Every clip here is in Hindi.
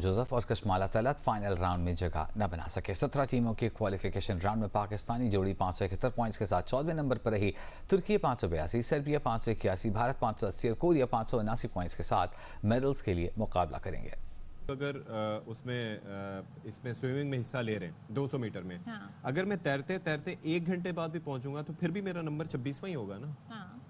जोसेफ और कशमाला तलत फाइनल राउंड में जगह न बना सके। 17 टीमों के क्वालिफिकेशन राउंड में पाकिस्तानी जोड़ी 571 पॉइंट्स के साथ 14वें नंबर पर रही। तुर्की 582, सर्बिया 581, भारत 580 और कोरिया 579 पॉइंट्स के साथ मेडल्स के लिए मुकाबला करेंगे। अगर इसमें स्विमिंग में हिस्सा ले रहे हैं 200 मीटर में, हाँ। अगर मैं तैरते तैरते 1 घंटे बाद भी पहुंचूंगा तो फिर भी मेरा नंबर 26वां ही होगा ना। हाँ।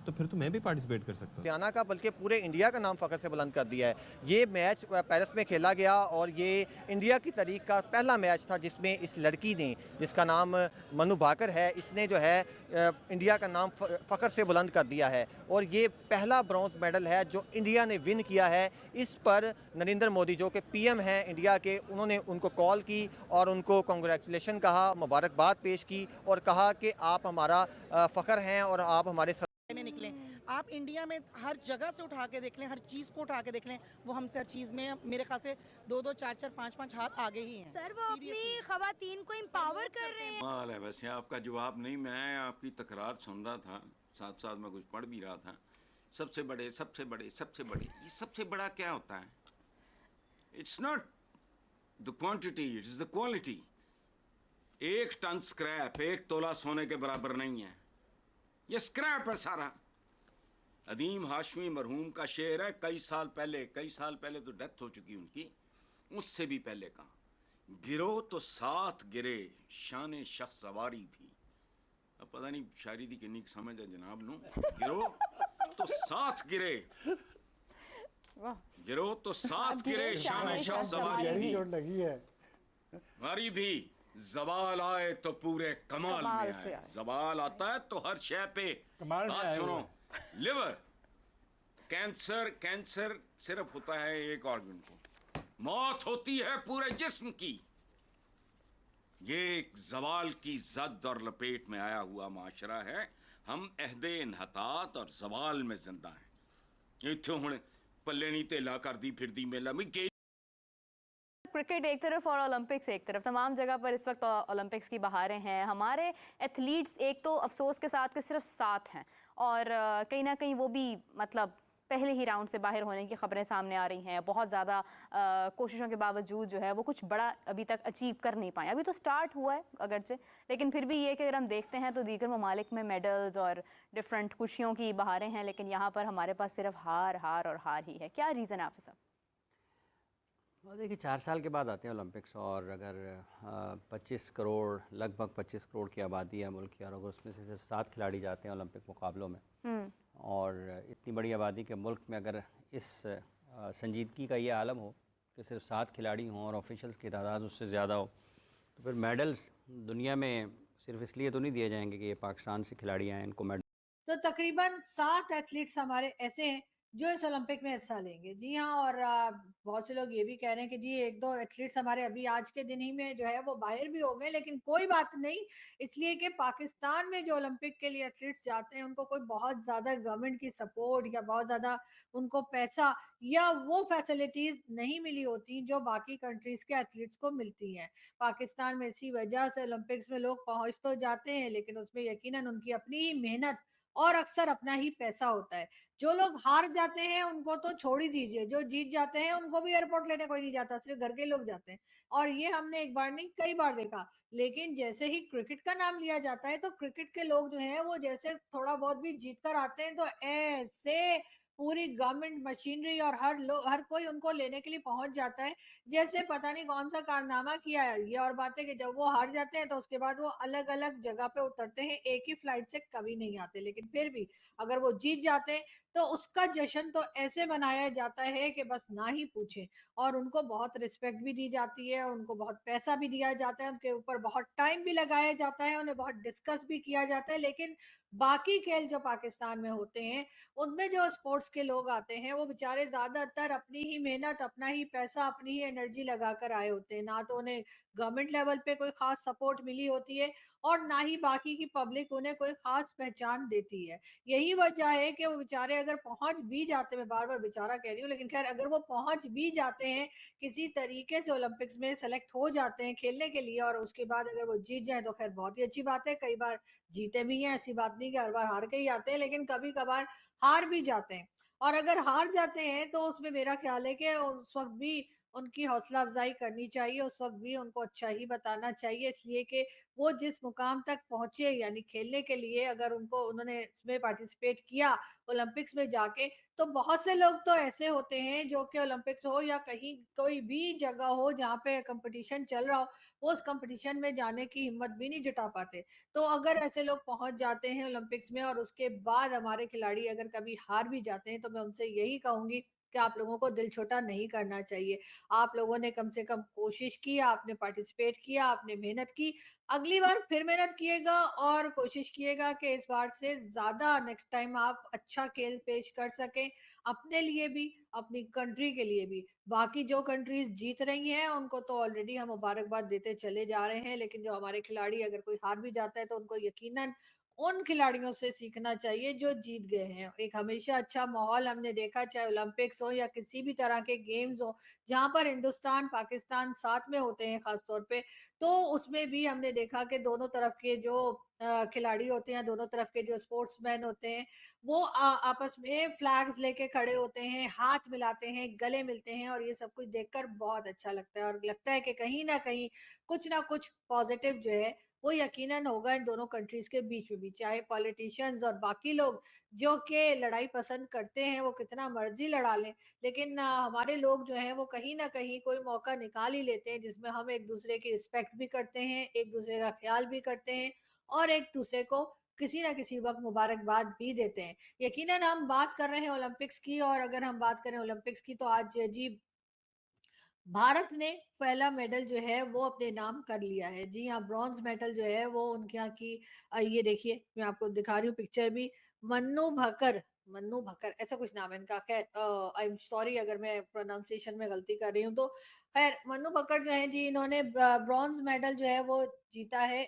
तो फिर तो मैं भी पार्टिसिपेट कर सकता हूँ। हरियाणा का बल्कि पूरे इंडिया का नाम फ़ख्र से बुलंद कर दिया है। ये मैच पेरिस में खेला गया और ये इंडिया की तारीख का पहला मैच था जिसमें इस लड़की ने, जिसका नाम मनु भाकर है, इसने जो है इंडिया का नाम फ़ख्र से बुलंद कर दिया है और ये पहला ब्रॉन्ज मेडल है जो इंडिया ने विन किया है। इस पर नरेंद्र मोदी जो कि पीएम हैं इंडिया के, उन्होंने उनको कॉल की और उनको कांग्रेचुलेशन कहा, मुबारकबाद पेश की और कहा कि आप हमारा फ़ख्र हैं और आप हमारे में निकले। आप इंडिया में हर जगह से उठा के देख लें, हर चीज़ को उठा के देख लें, वो हमसे हर चीज़ में मेरे ख्याल से 2-2, 4-4, 5-5 हाथ आगे ही हैं। सर वो अपनी खवातीन को एम्पावर कर रहे हैं। कमाल है। वैसे आपका जवाब नहीं, मैं आपकी तकरार सुन रहा था, साथ साथ मैं कुछ पढ़ भी रहा था। सबसे बड़े, सबसे बड़े, सबसे बड़े, ये सबसे बड़ा क्या होता है? It's not the quantity, it's the quality. 1 ton scrap 1 तोला सोने के बराबर नहीं है। ये स्क्रैप है सारा। अदीम हाशमी मरहूम का शेर है, कई साल पहले तो डेथ हो चुकी उनकी, उससे भी पहले का, गिरो तो साथ गिरे शान शख्स सवारी भी। अब पता नहीं शायरी दी किन्नी समझ है जनाब नू। गिरो तो साथ गिरे, गिरो तो साथ गिरे शान शख्स सवारी भी। जवाल आए तो पूरे कमाल में आए। जवाल आता है तो हर शय पे। बात सुनो, लिवर कैंसर सिर्फ होता है एक ऑर्गन को, मौत होती है पूरे जिस्म की। ये एक जवाल की जद और लपेट में आया हुआ माशरा है। हम अहदे इन्हतात और जवाल में जिंदा हैं। इत्थे हुण पल्ले नहीं तेला कर दी फिर दी मेला में। क्रिकेट एक तरफ और ओलंपिक्स एक तरफ, तमाम जगह पर इस वक्त ओलंपिक्स की बहारें हैं। हमारे एथलीट्स एक तो अफसोस के साथ के सिर्फ 7 हैं और कहीं ना कहीं वो भी मतलब पहले ही राउंड से बाहर होने की खबरें सामने आ रही हैं। बहुत ज़्यादा कोशिशों के बावजूद जो है वो कुछ बड़ा अभी तक अचीव कर नहीं पाए। अभी तो स्टार्ट हुआ है अगरचे, लेकिन फिर भी ये कि अगर हम देखते हैं तो दीगर ममालिक में मेडल्स और डिफरेंट खुशियों की बहारें हैं, लेकिन यहाँ पर हमारे पास सिर्फ हार हार और हार ही है। क्या रीज़न है आप सब? देखिए 4 साल के बाद आते हैं ओलंपिक्स और अगर 25 करोड़ लगभग 25 करोड़ की आबादी है मुल्क की और अगर उसमें से सिर्फ 7 खिलाड़ी जाते हैं ओलंपिक मुकाबलों में और इतनी बड़ी आबादी के मुल्क में अगर इस संजीदगी का ये आलम हो कि सिर्फ 7 खिलाड़ी हों और ऑफिशल्स की तादाद उससे ज़्यादा हो, तो फिर मेडल्स दुनिया में सिर्फ इसलिए तो नहीं दिए जाएंगे कि ये पाकिस्तान से खिलाड़ी आए इनको मेडल। तो तकरीबन 7 एथलीट्स हमारे ऐसे हैं जो इस ओलंपिक में हिस्सा लेंगे। जी हाँ, और बहुत से लोग ये भी कह रहे हैं कि जी 1-2 एथलीट्स हमारे अभी आज के दिन ही में जो है वो बाहर भी हो गए, लेकिन कोई बात नहीं, इसलिए कि पाकिस्तान में जो ओलंपिक के लिए एथलीट्स जाते हैं उनको कोई बहुत ज्यादा गवर्नमेंट की सपोर्ट या बहुत ज्यादा उनको पैसा या वो फैसिलिटीज नहीं मिली होती जो बाकी कंट्रीज के एथलीट्स को मिलती हैं। पाकिस्तान में इसी वजह से ओलंपिक्स में लोग पहुंच तो जाते हैं, लेकिन उसमें यकीनन उनकी अपनी ही मेहनत और अक्सर अपना ही पैसा होता है। जो लोग हार जाते हैं उनको तो छोड़ ही दीजिए, जो जीत जाते हैं उनको भी एयरपोर्ट लेने कोई नहीं जाता, सिर्फ घर के लोग जाते हैं। और ये हमने एक बार नहीं कई बार देखा। लेकिन जैसे ही क्रिकेट का नाम लिया जाता है तो क्रिकेट के लोग जो हैं वो जैसे थोड़ा बहुत भी जीत कर आते हैं तो ऐसे पूरी गवर्नमेंट मशीनरी और हर कोई उनको लेने के लिए पहुंच जाता है जैसे पता नहीं कौन सा कारनामा किया है। ये और बात है कि जब वो हार जाते हैं तो उसके बाद वो अलग अलग जगह पे उतरते हैं, एक ही फ्लाइट से कभी नहीं आते। लेकिन फिर भी अगर वो जीत जाते हैं तो उसका जश्न तो ऐसे मनाया जाता है कि बस ना ही पूछें। और उनको बहुत रिस्पेक्ट भी दी जाती है, उनको बहुत पैसा भी दिया जाता है, उनके ऊपर बहुत टाइम भी लगाया जाता है, उन्हें बहुत डिस्कस भी किया जाता है। लेकिन बाकी खेल जो पाकिस्तान में होते हैं उनमें जो स्पोर्ट्स के लोग आते हैं वो बेचारे ज्यादातर अपनी ही मेहनत, अपना ही पैसा, अपनी ही एनर्जी लगाकर आए होते हैं। ना तो उन्हें गवर्नमेंट लेवल पे कोई खास सपोर्ट मिली होती है और ना ही बाकी की पब्लिक उन्हें कोई खास पहचान देती है। यही वजह है कि वो बेचारे अगर पहुंच भी जाते, मैं बार बार बेचारा कह रही हूँ, लेकिन खैर अगर वो पहुंच भी जाते हैं किसी तरीके से ओलंपिक्स में सेलेक्ट हो जाते हैं खेलने के लिए और उसके बाद अगर वो जीत जाए तो खैर बहुत ही अच्छी बात है। कई बार जीते भी हैं, ऐसी बात नहीं कि हर बार हार के ही आते हैं, लेकिन कभी कभार हार भी जाते हैं। और अगर हार जाते हैं तो उसमें मेरा ख्याल है कि उस वक्त भी उनकी हौसला अफजाई करनी चाहिए, उस वक्त भी उनको अच्छा ही बताना चाहिए, इसलिए कि वो जिस मुकाम तक पहुंचे यानी खेलने के लिए, अगर उनको उन्होंने इसमें पार्टिसिपेट किया ओलंपिक्स में जाके, तो बहुत से लोग तो ऐसे होते हैं जो कि ओलंपिक्स हो या कहीं कोई भी जगह हो जहाँ पे कंपटीशन चल रहा हो, वो उस कंपटीशन में जाने की हिम्मत भी नहीं जुटा पाते। तो अगर ऐसे लोग पहुंच जाते हैं ओलंपिक्स में और उसके बाद हमारे खिलाड़ी अगर कभी हार भी जाते हैं, तो मैं उनसे यही कहूंगी कि आप लोगों को दिल छोटा नहीं करना चाहिए। आप लोगों ने कम से कम कोशिश की, आपने पार्टिसिपेट किया, आपने मेहनत की। अगली बार फिर मेहनत किएगा और कोशिश किएगा कि इस बार से ज़्यादा नेक्स्ट टाइम आप अच्छा खेल पेश कर सकें, अपने लिए भी, अपनी कंट्री के लिए भी। बाकी जो कंट्रीज़ जीत रही हैं, उनको तो ऑलरेडी हम मुबारकबाद देते चले जा रहे हैं, लेकिन जो हमारे खिलाड़ी अगर कोई हार भी जाता है, तो उनको यकीनन उन खिलाड़ियों से सीखना चाहिए जो जीत गए हैं। एक हमेशा अच्छा माहौल हमने देखा, चाहे ओलंपिक्स हो या किसी भी तरह के गेम्स हो, जहाँ पर हिंदुस्तान, पाकिस्तान साथ में होते हैं खास तौर पे, तो उसमें भी हमने देखा कि दोनों तरफ के जो खिलाड़ी होते हैं, दोनों तरफ के जो स्पोर्ट्समैन होते हैं, वो आपस में फ्लैग्स लेके खड़े होते हैं, हाथ मिलाते हैं, गले मिलते हैं और ये सब कुछ देखकर बहुत अच्छा लगता है और लगता है कि कहीं न कहीं कुछ ना कुछ पॉजिटिव जो है वो यकीनन होगा इन दोनों कंट्रीज़ के बीच में भी। चाहे पॉलिटिशियंस और बाकी लोग जो कि लड़ाई पसंद करते हैं, वो कितना मर्ज़ी लड़ा लें, लेकिन हमारे लोग जो हैं वो कहीं न कहीं कोई मौका निकाल ही लेते हैं जिसमें हम एक-दूसरे की रिस्पेक्ट भी करते हैं, एक-दूसरे का ख़्याल भी करते हैं और एक-दूसरे को किसी न किसी वक़्त मुबारकबाद भी देते हैं। यकीनन हम बात कर रहे हैं ओलंपिक्स की और अगर हम बात करें ओलंपिक्स की तो आज जी भारत ने पहला मेडल जो है वो अपने नाम कर लिया है। जी हाँ, ब्रॉन्ज़ मेडल जो है वो उनके यहाँ की ये देखिए मैं आपको दिखा रही हूँ पिक्चर भी मन्नू भक्कर ऐसा कुछ नाम है इनका। ख़ैर आई एम सॉरी अगर मैं प्रोनाउंसिएशन में गलती कर रही हूँ तो। ख़ैर मन्नू भक्कर जो हैं जी इन्होंने ब्रॉन्ज़ मेडल जो है वो जीता है।